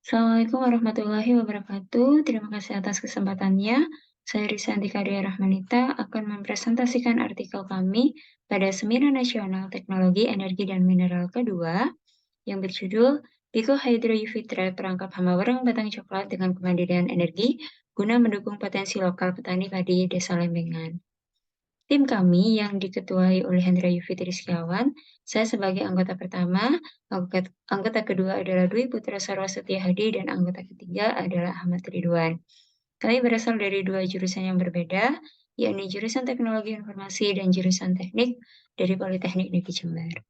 Assalamualaikum warahmatullahi wabarakatuh. Terima kasih atas kesempatannya. Saya Risanti Karia Rahmanita akan mempresentasikan artikel kami pada Seminar Nasional Teknologi Energi dan Mineral kedua yang berjudul Pico Hydro UV Trap Perangkap Hama Wereng Batang Coklat dengan Kemandirian Energi guna mendukung potensi lokal petani padi Desa Lembengan. Tim kami yang diketuai oleh Hendra Yufitri Setiawan, saya sebagai anggota pertama, anggota kedua adalah Dwi Putra Sarwa Setiahadi, dan anggota ketiga adalah Ahmad Ridwan. Kami berasal dari dua jurusan yang berbeda, yakni jurusan Teknologi Informasi dan jurusan Teknik dari Politeknik Negeri Jember.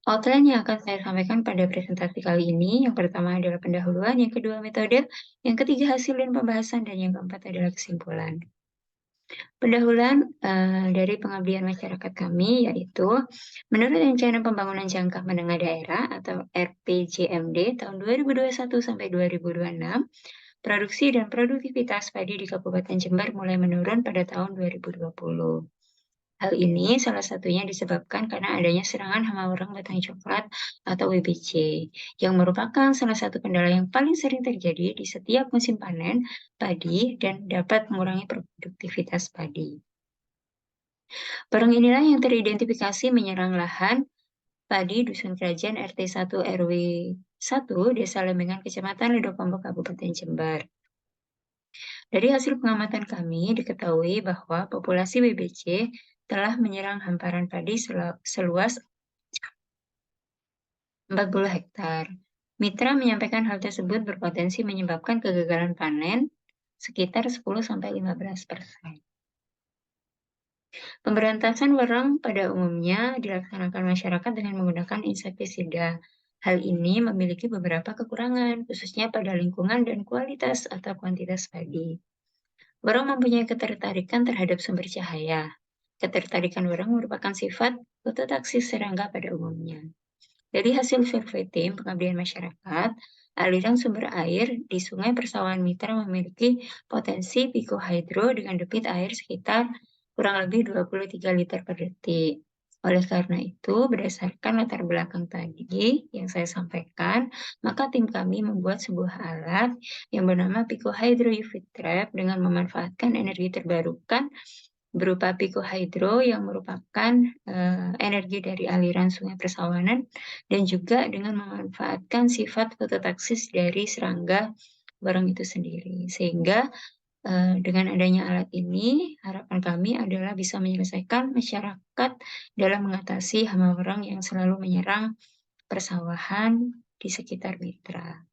Outline yang akan saya sampaikan pada presentasi kali ini, yang pertama adalah pendahuluan, yang kedua metode, yang ketiga hasil dan pembahasan, dan yang keempat adalah kesimpulan. Pendahuluan dari pengabdian masyarakat kami yaitu menurut Rencana Pembangunan Jangka Menengah Daerah atau RPJMD tahun 2021 sampai 2026, produksi dan produktivitas padi di Kabupaten Jember mulai menurun pada tahun 2020. Hal ini salah satunya disebabkan karena adanya serangan hama wereng batang coklat atau WBC, yang merupakan salah satu kendala yang paling sering terjadi di setiap musim panen padi dan dapat mengurangi produktivitas padi. Wereng inilah yang teridentifikasi menyerang lahan padi Dusun Kerajaan RT 1 RW 1 Desa Lembengan Kecamatan Ledokombo Kabupaten Jember. Dari hasil pengamatan kami diketahui bahwa populasi WBC telah menyerang hamparan padi seluas 40 hektar. Mitra menyampaikan hal tersebut berpotensi menyebabkan kegagalan panen sekitar 10-15%. Pemberantasan wereng pada umumnya dilaksanakan masyarakat dengan menggunakan insektisida. Hal ini memiliki beberapa kekurangan, khususnya pada lingkungan dan kualitas atau kuantitas padi. Wereng mempunyai ketertarikan terhadap sumber cahaya. Ketertarikan wereng merupakan sifat fototaksis serangga pada umumnya. Dari hasil survei tim pengabdian masyarakat, aliran sumber air di Sungai Persawahan Mitra memiliki potensi pikohidro dengan debit air sekitar kurang lebih 23 liter per detik. Oleh karena itu, berdasarkan latar belakang tadi yang saya sampaikan, maka tim kami membuat sebuah alat yang bernama Pico Hydro UV Trap dengan memanfaatkan energi terbarukan berupa pikohidro yang merupakan energi dari aliran Sungai Persawahan dan juga dengan memanfaatkan sifat fototaksis dari serangga wereng itu sendiri. Sehingga dengan adanya alat ini, harapan kami adalah bisa menyelesaikan masyarakat dalam mengatasi hama wereng yang selalu menyerang persawahan di sekitar mitra.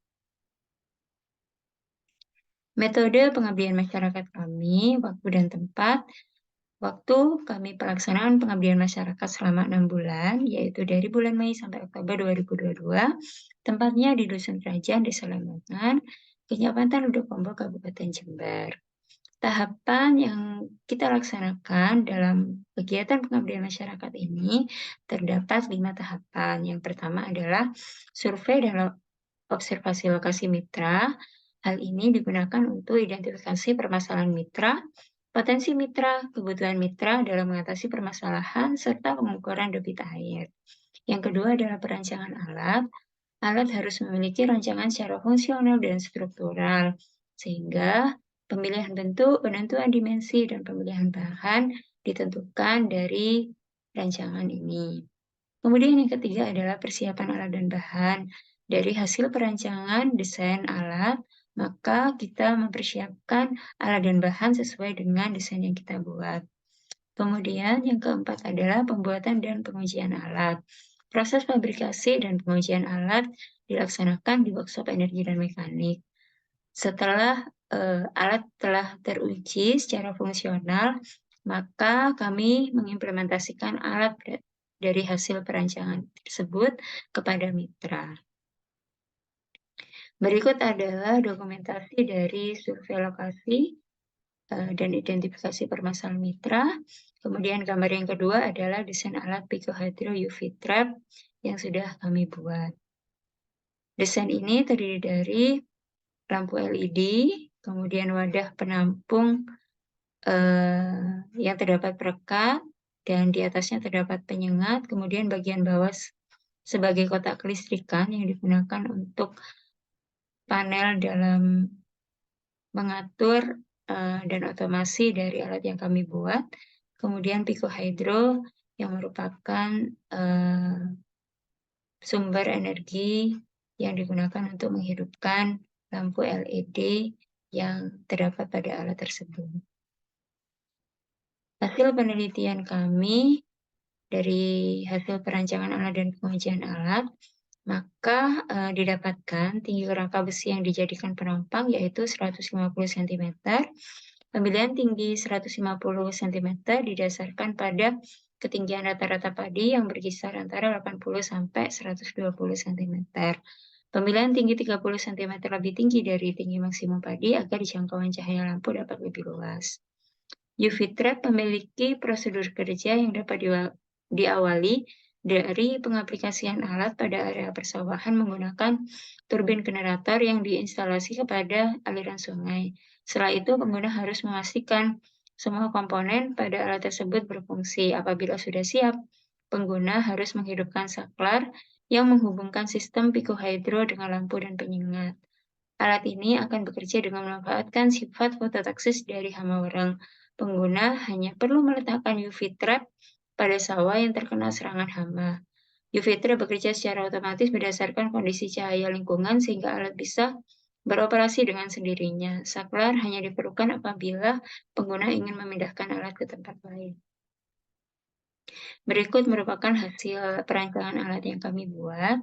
Metode pengabdian masyarakat kami, waktu dan tempat. Waktu kami pelaksanaan pengabdian masyarakat selama 6 bulan, yaitu dari bulan Mei sampai Oktober 2022, tempatnya di Dusun Kerajaan Desa Lembengan, Kecamatan Ledokombo, Kabupaten Jember. Tahapan yang kita laksanakan dalam kegiatan pengabdian masyarakat ini terdapat 5 tahapan. Yang pertama adalah survei dan observasi lokasi mitra. Hal ini digunakan untuk identifikasi permasalahan mitra, potensi mitra, kebutuhan mitra dalam mengatasi permasalahan, serta pengukuran debit air. Yang kedua adalah perancangan alat. Alat harus memiliki rancangan secara fungsional dan struktural, sehingga pemilihan bentuk, penentuan dimensi, dan pemilihan bahan ditentukan dari rancangan ini. Kemudian yang ketiga adalah persiapan alat dan bahan. Dari hasil perancangan desain alat, maka kita mempersiapkan alat dan bahan sesuai dengan desain yang kita buat. Kemudian yang keempat adalah pembuatan dan pengujian alat. Proses fabrikasi dan pengujian alat dilaksanakan di workshop energi dan mekanik. Setelah alat telah teruji secara fungsional, maka kami mengimplementasikan alat dari hasil perancangan tersebut kepada mitra. Berikut adalah dokumentasi dari survei lokasi dan identifikasi permasalahan mitra. Kemudian gambar yang kedua adalah desain alat pikohydro UV trap yang sudah kami buat. Desain ini terdiri dari lampu LED, kemudian wadah penampung yang terdapat perekat, dan di atasnya terdapat penyengat, kemudian bagian bawah sebagai kotak kelistrikan yang digunakan untuk panel dalam mengatur dan otomasi dari alat yang kami buat. Kemudian Pico Hydro yang merupakan sumber energi yang digunakan untuk menghidupkan lampu LED yang terdapat pada alat tersebut. Hasil penelitian kami dari hasil perancangan alat dan pengujian alat, maka didapatkan tinggi kerangka besi yang dijadikan penampang yaitu 150 cm. Pemilihan tinggi 150 cm didasarkan pada ketinggian rata-rata padi yang berkisar antara 80 sampai 120 cm. Pemilihan tinggi 30 cm lebih tinggi dari tinggi maksimum padi agar jangkauan cahaya lampu dapat lebih luas. UV trap memiliki prosedur kerja yang dapat diawali dari pengaplikasian alat pada area persawahan menggunakan turbin generator yang diinstalasi kepada aliran sungai. Setelah itu, pengguna harus memastikan semua komponen pada alat tersebut berfungsi. Apabila sudah siap, pengguna harus menghidupkan saklar yang menghubungkan sistem Pico Hydro dengan lampu dan penyengat. Alat ini akan bekerja dengan memanfaatkan sifat fototaksis dari hama wereng. Pengguna hanya perlu meletakkan UV trap pada sawah yang terkena serangan hama. UV trap bekerja secara otomatis berdasarkan kondisi cahaya lingkungan sehingga alat bisa beroperasi dengan sendirinya. Saklar hanya diperlukan apabila pengguna ingin memindahkan alat ke tempat lain. Berikut merupakan hasil perancangan alat yang kami buat.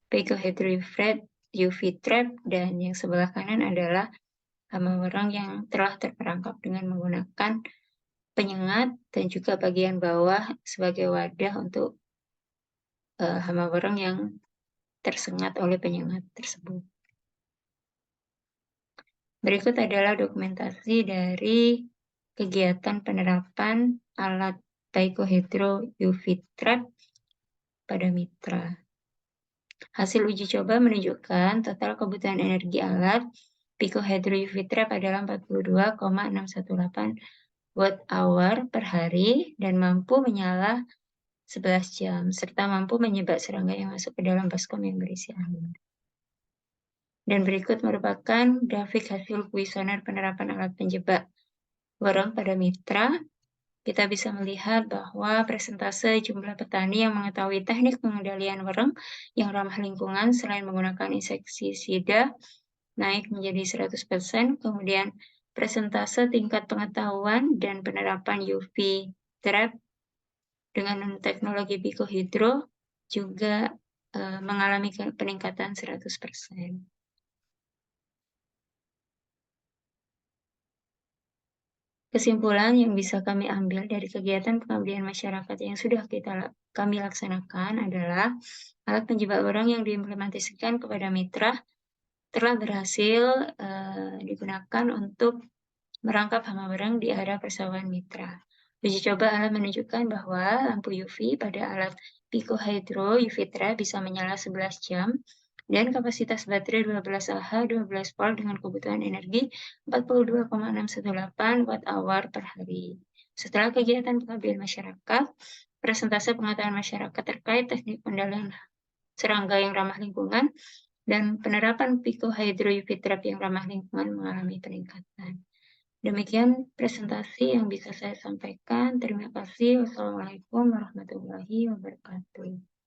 Pico Hydro UV trap, dan yang sebelah kanan adalah hama wereng yang telah terperangkap dengan menggunakan penyengat dan juga bagian bawah sebagai wadah untuk hama wereng yang tersengat oleh penyengat tersebut. Berikut adalah dokumentasi dari kegiatan penerapan alat Pico Hydro UV trap pada mitra. Hasil uji coba menunjukkan total kebutuhan energi alat Pico Hydro UV trap adalah 42,618 watt-hour per hari dan mampu menyala 11 jam, serta mampu menyebab serangga yang masuk ke dalam baskom yang berisi air. Dan berikut merupakan grafik hasil kuesioner penerapan alat penjebak wereng pada mitra. Kita bisa melihat bahwa persentase jumlah petani yang mengetahui teknik pengendalian wereng yang ramah lingkungan selain menggunakan insektisida naik menjadi 100%, kemudian persentase tingkat pengetahuan dan penerapan UV trap dengan teknologi Pico Hydro juga mengalami peningkatan 100%. Kesimpulan yang bisa kami ambil dari kegiatan pengabdian masyarakat yang sudah kami laksanakan adalah alat penjebak wereng yang diimplementasikan kepada mitra telah berhasil digunakan untuk merangkap hama wereng di area persawahan mitra. Uji coba alat menunjukkan bahwa lampu UV pada alat Pico Hydro UV trap bisa menyala 11 jam dan kapasitas baterai 12 Ah 12 volt dengan kebutuhan energi 42,618 watt-hour per hari. Setelah kegiatan pengabdian masyarakat, persentase pengetahuan masyarakat terkait teknik pengendalian serangga yang ramah lingkungan dan penerapan Pico Hydro UV trap yang ramah lingkungan mengalami peningkatan. Demikian presentasi yang bisa saya sampaikan. Terima kasih. Wassalamualaikum warahmatullahi wabarakatuh.